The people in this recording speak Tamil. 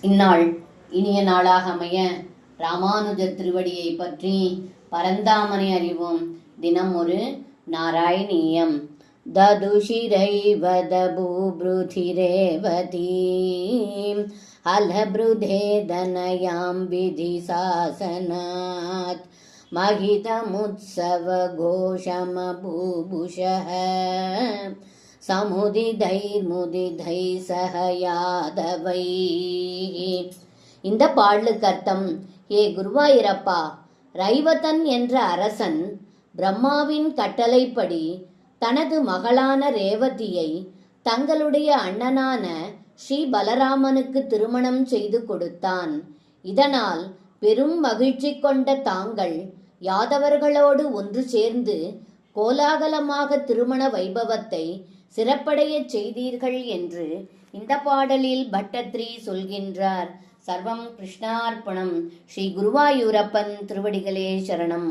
இந்நாள் இனிய நாளாக அமைய ராமானுஜர் திருவடியை பற்றி பரந்தாமனை அறிவோம். தினம் ஒரு நாராயணீயம். ததுஷிரைவத பூப்ருதிரேவதீம் அலப்ருதே தனயாம் விதி சாசனாத் மகிதமுத்சவ கோஷமபூபுஷः சமுதிதைர்முதிதை சக யாதவை. இந்த பாடலுக்கு அர்த்தம்: ஏ குருவாயிரப்பா, ரைவதன் என்ற அரசன் பிரம்மாவின் கட்டளைப்படி தனது மகளான ரேவதியை தங்களுடைய அண்ணனான ஸ்ரீ பலராமனுக்கு திருமணம் செய்து கொடுத்தான். இதனால் பெரும் மகிழ்ச்சி கொண்ட தாங்கள் யாதவர்களோடு ஒன்று சேர்ந்து கோலாகலமாக திருமண வைபவத்தை சிறப்படையச் செய்தீர்கள் என்று இந்த பாடலில் பட்டத்ரி சொல்கின்றார். சர்வம் கிருஷ்ணார்ப்பணம். ஸ்ரீ குருவாயூரப்பன் திருவடிகளே சரணம்.